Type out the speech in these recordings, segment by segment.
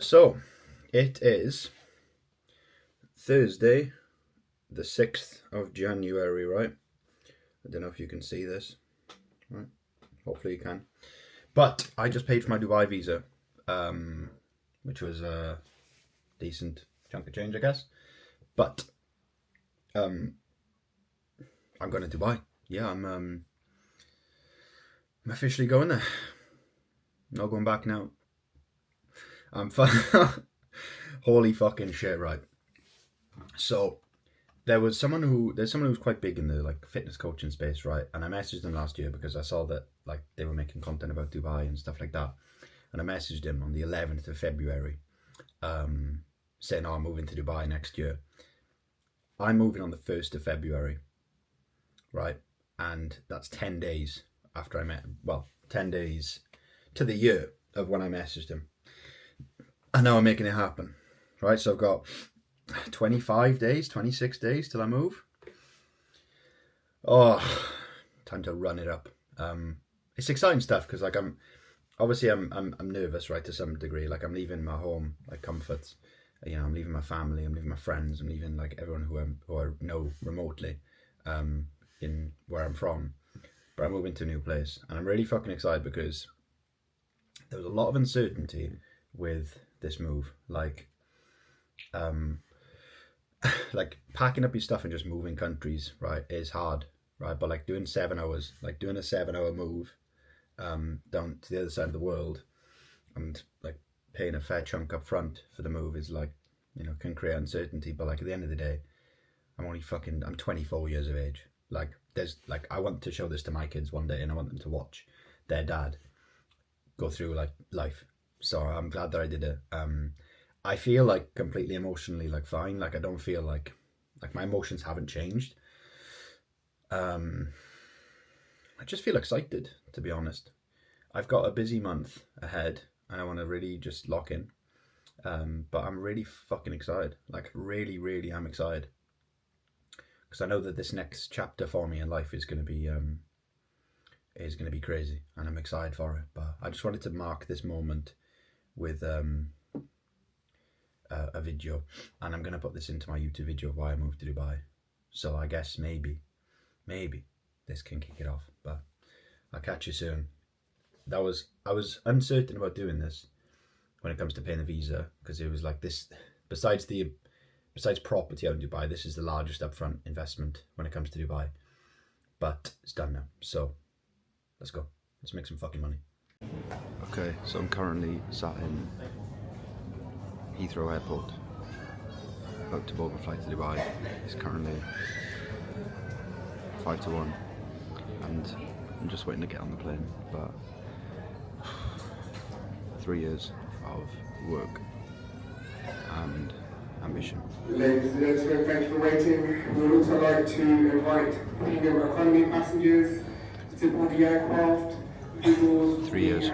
So, it is Thursday, the 6th of January, right? I don't know if you can see this, right? Hopefully you can. But I just paid for my Dubai visa, which was a decent chunk of change, I guess. But I'm going to Dubai. Yeah, I'm officially going there. Not going back now. Holy fucking shit, right? So there's someone who's quite big in the like fitness coaching space, right? And I messaged them last year because I saw that like they were making content about Dubai and stuff like that. And I messaged him on the 11th of February, saying, "Oh, I'm moving to Dubai next year." I'm moving on the 1st of February, right? And that's 10 days after I met him. Well, 10 days to the year of when I messaged him. And now I'm making it happen, right? So I've got 25 days, 26 days till I move. Oh, time to run it up. It's exciting stuff because like I'm nervous, right, to some degree. Like I'm leaving my home, like comforts. You know, I'm leaving my family, I'm leaving my friends, I'm leaving like everyone who I know remotely, in where I'm from. But I'm moving to a new place, and I'm really fucking excited because there was a lot of uncertainty with this move. Like packing up your stuff and just moving countries, right, is hard, right? But like doing 7 hours, like doing a 7 hour move down to the other side of the world, and like paying a fair chunk up front for the move is like, you know, can create uncertainty. But like at the end of the day, I'm 24 years of age. Like there's like, I want to show this to my kids one day, and I want them to watch their dad go through like life. So I'm glad that I did it. I feel like completely emotionally like fine. Like I don't feel like my emotions haven't changed. I just feel excited, to be honest. I've got a busy month ahead and I want to really just lock in. But I'm really fucking excited. Like really, really am excited. Because I know that this next chapter for me in life is going to be crazy, and I'm excited for it. But I just wanted to mark this moment with a video, and I'm going to put this into my YouTube video of why I moved to Dubai. So I guess maybe this can kick it off. But I'll catch you soon. I was uncertain about doing this when it comes to paying the visa, because it was like this, besides property out in Dubai, this is the largest upfront investment when it comes to Dubai. But it's done now, so let's go. Let's make some fucking money. Okay, so I'm currently sat in Heathrow Airport, about to board my flight to Dubai. It's currently 5 to 1, and I'm just waiting to get on the plane. But 3 years of work and ambition. Ladies and gentlemen, thank you for waiting. We would also like to invite premium economy passengers to board the aircraft. 3 years.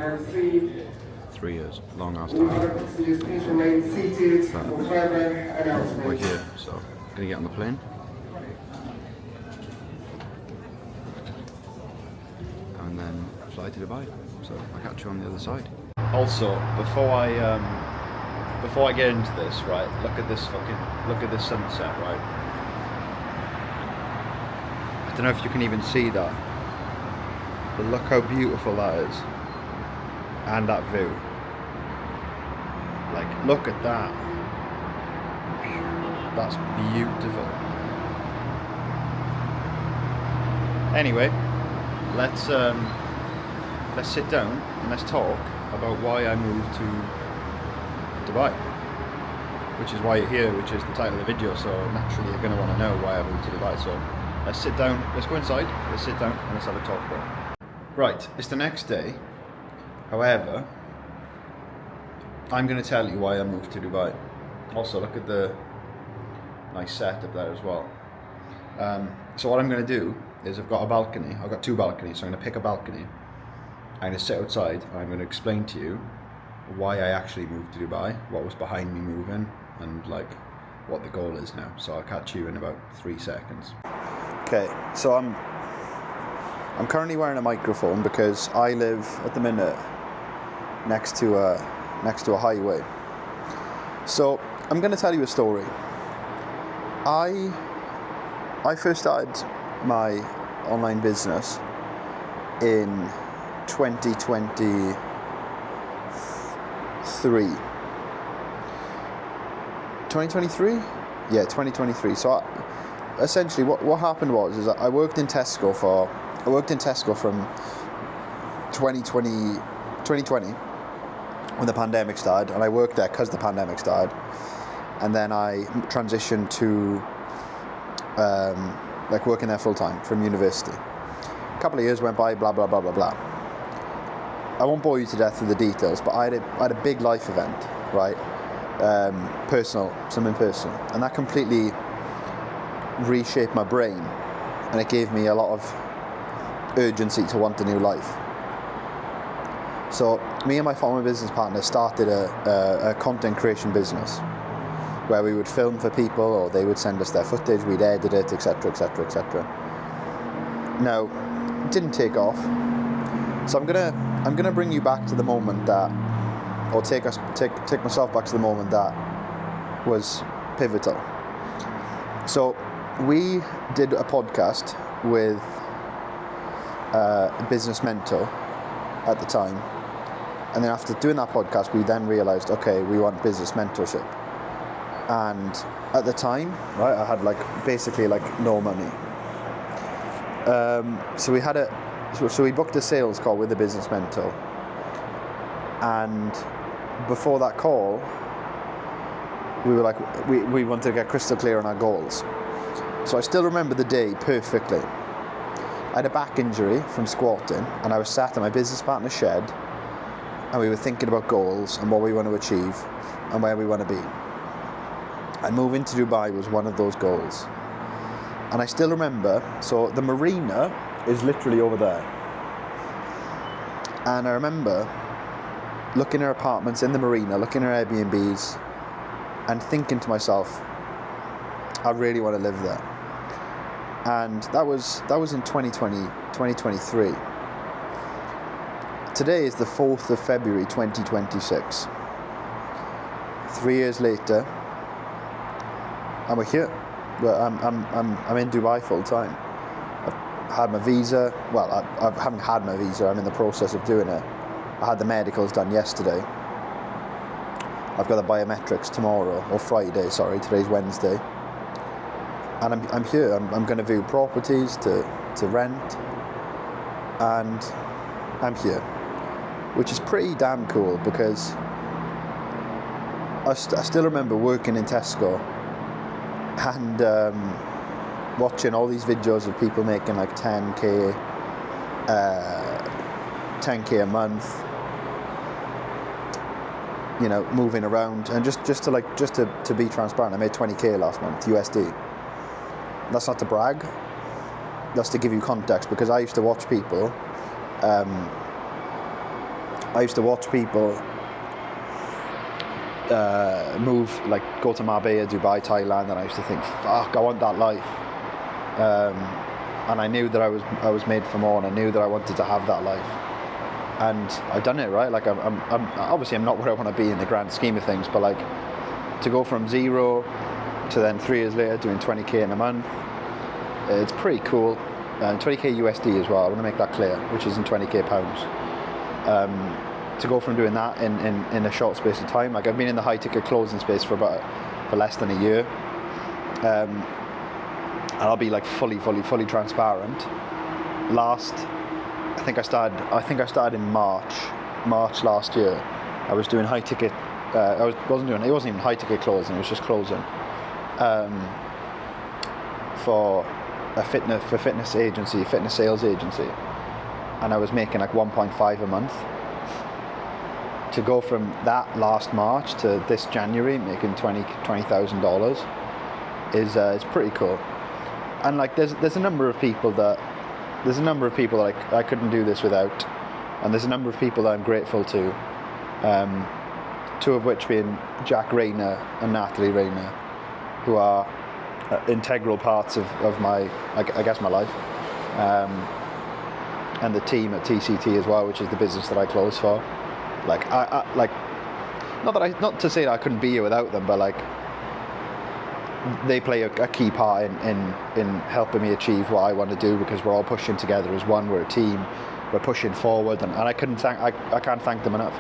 3 years. Long ass time. All other passengers, please remain seated for further announcements. We're here, so gonna get on the plane. And then fly to Dubai. So I'll catch you on the other side. Also, before I get into this, right, look at this sunset, right? I don't know if you can even see that, but look how beautiful that is, and that view. Like, look at that. That's beautiful. Anyway, let's sit down and let's talk about why I moved to Dubai, which is why you're here, which is the title of the video. So naturally you're going to want to know why I moved to Dubai. So let's sit down, let's go inside, let's sit down and let's have a talk about it. Right, it's the next day. However, I'm going to tell you why I moved to Dubai. Also, look at the nice setup there as well. So what I'm going to do is I've got a balcony. I've got 2 balconies, so I'm going to pick a balcony. I'm going to sit outside and I'm going to explain to you why I actually moved to Dubai, what was behind me moving, and like what the goal is now. So I'll catch you in about 3 seconds. Okay, so I'm currently wearing a microphone because I live at the minute next to a highway. So I'm going to tell you a story. I first started my online business in 2023. 2023? Yeah, 2023. So essentially what happened was that I worked in Tesco from 2020 when the pandemic started, and I worked there because the pandemic started, and then I transitioned to like working there full time from university. A couple of years went by, blah blah blah blah blah. I won't bore you to death with the details, but I had a big life event, right? Something personal, and that completely reshaped my brain, and it gave me a lot of urgency to want a new life. So me and my former business partner started a content creation business where we would film for people, or they would send us their footage, we'd edit it, etc, etc, etc. Now, it didn't take off, so I'm gonna bring you back to the moment that, or take myself back to the moment that was pivotal. So we did a podcast with a business mentor at the time, and then after doing that podcast we then realized, okay, we want business mentorship. And at the time, right, I had basically no money, so we booked a sales call with a business mentor, and before that call we were we wanted to get crystal clear on our goals. So I still remember the day perfectly. I had a back injury from squatting, and I was sat in my business partner's shed, and we were thinking about goals and what we want to achieve and where we want to be. And moving to Dubai was one of those goals. And I still remember, so the marina is literally over there. And I remember looking at apartments in the marina, looking at Airbnbs, and thinking to myself, I really want to live there. And that was in 2023. Today is the 4th of February 2026. 3 years later, and we're here. I'm in Dubai full time. I've had my visa. Well, I haven't had my visa. I'm in the process of doing it. I had the medicals done yesterday. I've got the biometrics tomorrow, or Friday. Sorry, today's Wednesday. And I'm here. I'm going to view properties to rent, and I'm here, which is pretty damn cool, because I still remember working in Tesco and watching all these videos of people making 10k a month, moving around, and just to be transparent, I made 20k last month USD. That's not to brag, that's to give you context, because I used to watch people move, go to Marbella, Dubai, Thailand, and I used to think, fuck, I want that life. And I knew that I was made for more, and I knew that I wanted to have that life. And I've done it, right? I'm obviously I'm not where I want to be in the grand scheme of things, but to go from zero to then 3 years later doing 20k in a month, it's pretty cool. 20k USD as well, I want to make that clear, which isn't 20k pounds. To go from doing that in a short space of time, I've been in the high ticket clothing space for less than a year, and I'll be fully transparent. I think I started in March last year. I was doing high ticket. It wasn't even high ticket clothing. It was just clothing for a fitness sales agency, and I was making 1.5 a month. To go from that last March to this January making $20,000 is pretty cool. And there's a number of people that I couldn't do this without, and there's a number of people that I'm grateful to, two of which being Jack Rayner and Natalie Rayner, who are integral parts of my my life, and the team at TCT as well, which is the business that I close for. not to say that I couldn't be here without them, but like they play a key part in helping me achieve what I want to do, because we're all pushing together as one. We're a team. We're pushing forward, and I can't thank them enough.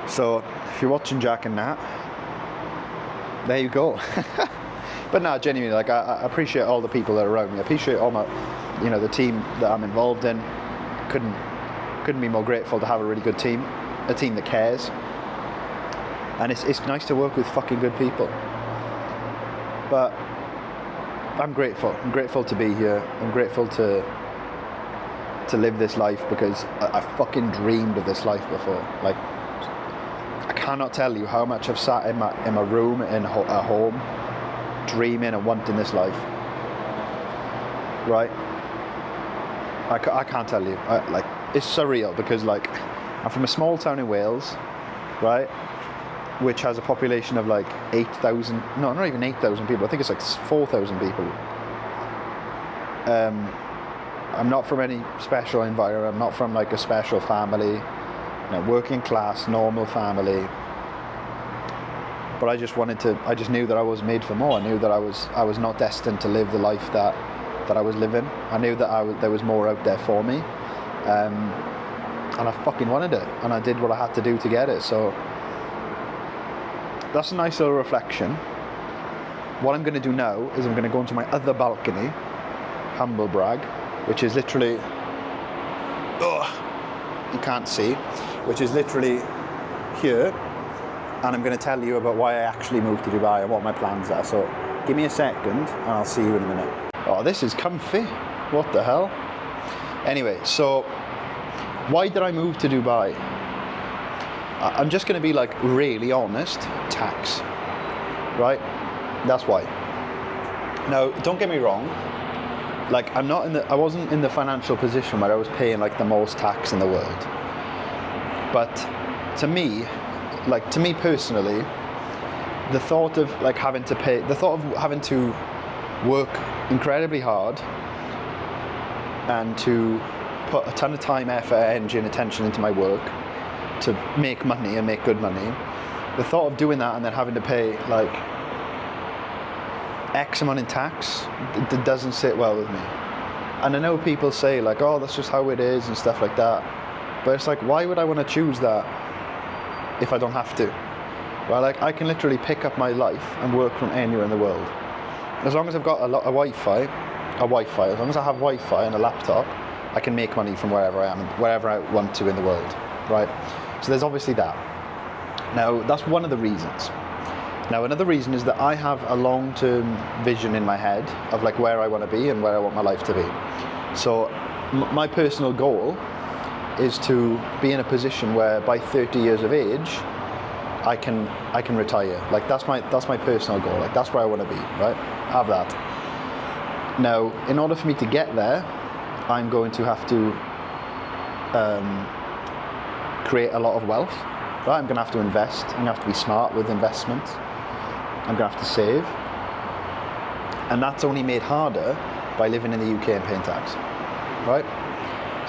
So if you're watching Jack and Nat, there you go. But no, genuinely, like I appreciate all the people that are around me. I appreciate all my, the team that I'm involved in. Couldn't be more grateful to have a really good team, a team that cares. And it's nice to work with fucking good people. But I'm grateful. I'm grateful to be here. I'm grateful to live this life, because I fucking dreamed of this life before. Like, I cannot tell you how much I've sat in my room at home, dreaming and wanting this life. Right? I can't tell you. It's surreal, because like I'm from a small town in Wales, right? Which has a population of like 8,000, no, not even 8,000 people. I think it's like 4,000 people. I'm not from any special environment. I'm not from like a special family, working class, normal family. But I just knew that I was made for more. I knew that I was not destined to live the life that I was living. I knew that there was more out there for me. And I fucking wanted it. And I did what I had to do to get it. So that's a nice little reflection. What I'm going to do now is I'm going to go into my other balcony, humble brag, which is literally, you can't see, which is literally here, and I'm going to tell you about why I actually moved to Dubai and what my plans are. So give me a second and I'll see you in a minute. Oh, this is comfy. What the hell? Anyway, so why did I move to Dubai? I'm just going to be like really honest. Tax, right? That's why. Now, don't get me wrong. Like, I wasn't in the financial position where I was paying like the most tax in the world. But to me personally, the thought of having to work incredibly hard and to put a ton of time, effort, energy, and attention into my work to make money and make good money. The thought of doing that and then having to pay like X amount in tax, it doesn't sit well with me. And I know people say like, oh, that's just how it is and stuff like that. But it's like, why would I want to choose that if I don't have to? Well, like, I can literally pick up my life and work from anywhere in the world. As long as I've got a Wi-Fi, as long as I have Wi-Fi and a laptop, I can make money from wherever I am, wherever I want to in the world, right? So there's obviously that. Now, that's one of the reasons. Now, another reason is that I have a long-term vision in my head of like where I want to be and where I want my life to be. So my personal goal is to be in a position where by 30 years of age, I can retire. Like that's my personal goal. Like that's where I want to be, right? Have that. Now, in order for me to get there, I'm going to have to create a lot of wealth. Right? I'm going to have to invest. I'm going to have to be smart with investment. I'm going to have to save. And that's only made harder by living in the UK and paying tax. Right?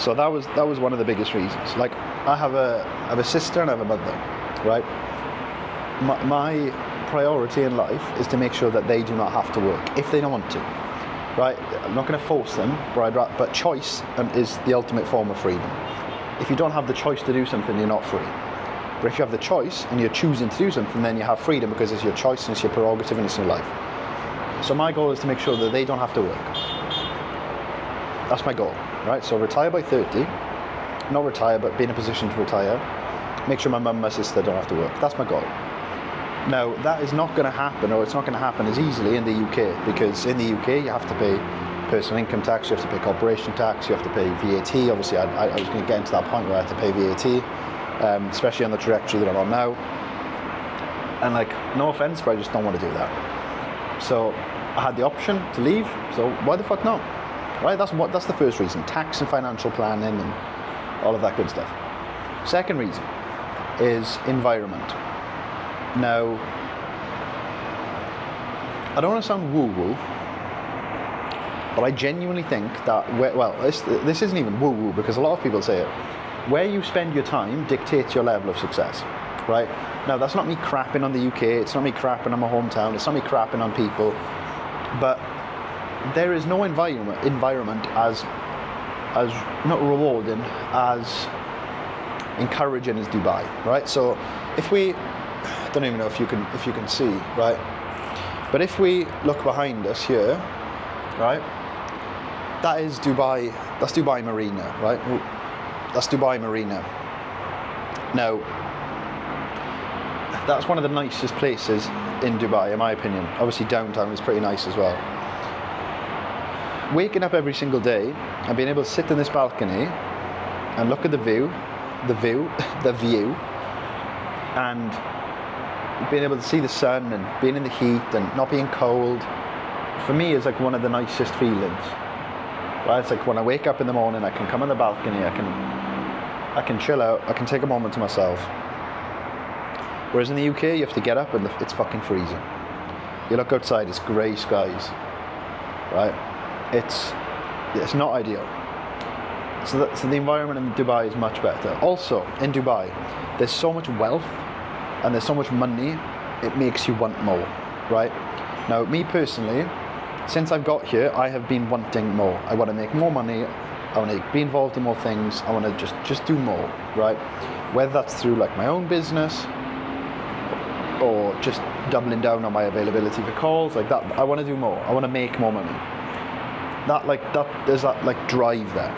So that was one of the biggest reasons. Like, I have a sister and I have a mother. Right? My priority in life is to make sure that they do not have to work if they don't want to. Right? I'm not going to force them, but choice is the ultimate form of freedom. If you don't have the choice to do something, you're not free. But if you have the choice and you're choosing to do something, then you have freedom because it's your choice and it's your prerogative and it's your life. So my goal is to make sure that they don't have to work. That's my goal, right? So retire by 30, not retire, but be in a position to retire. Make sure my mum and my sister don't have to work. That's my goal. Now, that is not going to happen, or it's not going to happen as easily in the UK, because in the UK you have to pay personal income tax, you have to pay corporation tax, you have to pay VAT. Obviously, I was going to get into that point where I had to pay VAT, especially on the trajectory that I'm on now. And like, no offense, but I just don't want to do that. So I had the option to leave, so why the fuck not? Right? That's the first reason. Tax and financial planning and all of that good stuff. Second reason is environment. Now, I don't want to sound woo-woo, but I genuinely think that, this isn't even woo-woo because a lot of people say it, where you spend your time dictates your level of success, right? Now, that's not me crapping on the UK, it's not me crapping on my hometown, it's not me crapping on people, but there is no environment as not rewarding, as encouraging as Dubai, right? So if we, I don't even know if you can see, right? But if we look behind us here, right? That is Dubai, that's Dubai Marina, right? That's Dubai Marina. Now, that's one of the nicest places in Dubai, in my opinion. Obviously downtown is pretty nice as well. Waking up every single day and being able to sit in this balcony and look at the view, and being able to see the sun and being in the heat and not being cold, for me is like one of the nicest feelings. Right? It's like when I wake up in the morning, I can come on the balcony, I can chill out, I can take a moment to myself. Whereas in the UK, you have to get up and it's fucking freezing. You look outside, it's grey skies, right? It's not ideal. So the environment in Dubai is much better. Also, in Dubai, there's so much wealth and there's so much money, it makes you want more, right? Now, me personally, since I've got here, I have been wanting more. I want to make more money, I want to be involved in more things, I want to just do more, right? Whether that's through like my own business, or just doubling down on my availability for calls, like that. I want to do more. I want to make more money. There's that like drive there.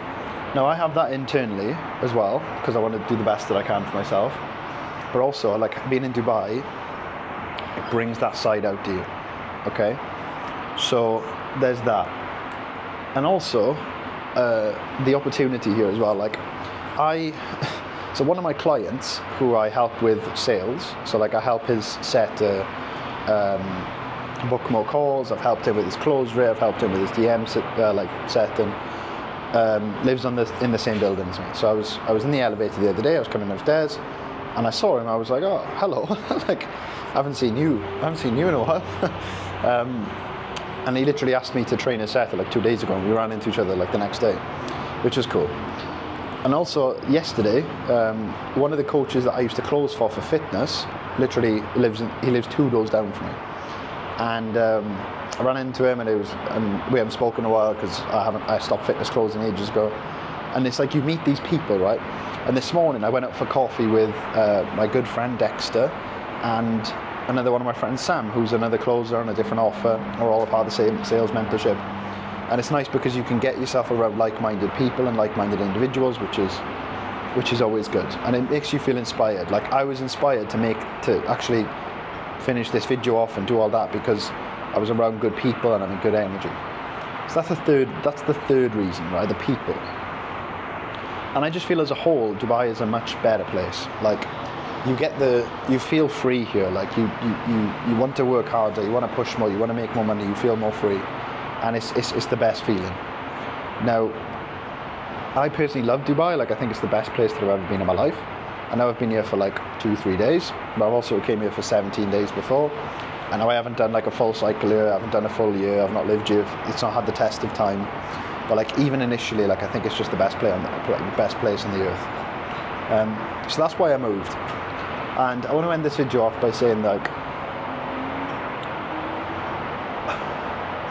Now I have that internally as well, because I want to do the best that I can for myself. But also, like being in Dubai, it brings that side out to you. Okay, so there's that, and also the opportunity here as well. Like So one of my clients who I help with sales, so like I help his set book more calls, I've helped him with his close rate, I've helped him with his DM setting, lives in the same building as me. So I was in the elevator the other day, I was coming upstairs, and I saw him, I was like, oh, hello, like, I haven't seen you in a while. And he literally asked me to train his setter like 2 days ago, and we ran into each other like the next day, which was cool. And also yesterday, one of the coaches that I used to close for fitness, literally lives 2 doors down from me. And I ran into him, and we haven't spoken in a while because I stopped fitness closing ages ago. And it's like you meet these people, right? And this morning I went out for coffee with my good friend Dexter and another one of my friends Sam, who's another closer on a different offer. We're all a part of the same sales mentorship. And it's nice because you can get yourself around like-minded people and like-minded individuals, which is always good. And it makes you feel inspired. Like I was inspired to actually finish this video off and do all that because I was around good people and having good energy. So that's the third reason, right? The people. And I just feel as a whole, Dubai is a much better place. Like you feel free here. Like you want to work harder, you want to push more, you want to make more money, you feel more free. And it's the best feeling. Now, I personally love Dubai. Like I think it's the best place that I've ever been in my life. I know I've been here for like 2-3 days, but I've also came here for 17 days before. And I haven't done like a full cycle here, I haven't done a full year, I've not lived here, it's not had the test of time. But like even initially, like I think it's just the best place on the earth. So that's why I moved. And I want to end this video off by saying like,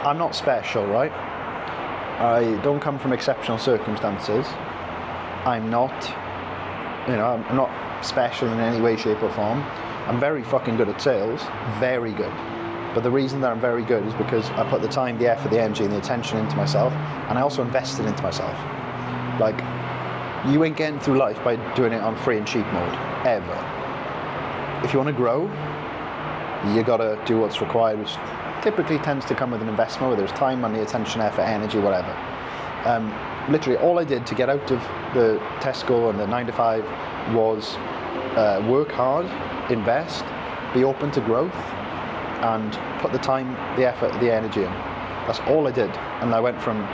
I'm not special, right? I don't come from exceptional circumstances. I'm not special in any way, shape or form. I'm very fucking good at sales, very good. But the reason that I'm very good is because I put the time, the effort, the energy and the attention into myself, and I also invested into myself. Like, you ain't getting through life by doing it on free and cheap mode, ever. If you want to grow, you gotta do what's required, which typically tends to come with an investment, whether it's time, money, attention, effort, energy, whatever. Literally all I did to get out of the Tesco and the 9 to 5 was work hard, invest, be open to growth, and put the time, the effort, the energy in. That's all I did. And I went from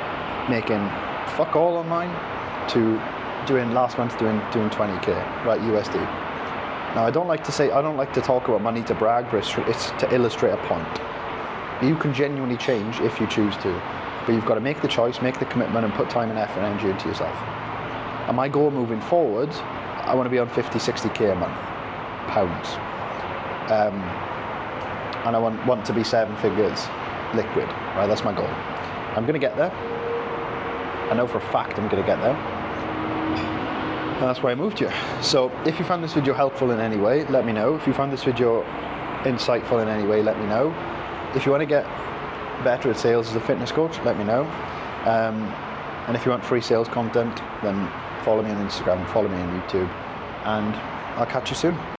making fuck all online to last month doing 20k, right, USD. Now I don't like to talk about money to brag, but it's to illustrate a point. You can genuinely change if you choose to, but you've got to make the choice, make the commitment, and put time and effort and energy into yourself. And my goal moving forward, I want to be on 50, 60k a month, pounds. And I want to be 7 figures liquid, right? That's my goal. I'm going to get there. I know for a fact I'm going to get there. And that's why I moved here. So if you found this video helpful in any way, let me know. If you found this video insightful in any way, let me know. If you want to get better at sales as a fitness coach, let me know. And if you want free sales content, then follow me on Instagram, follow me on YouTube, and I'll catch you soon.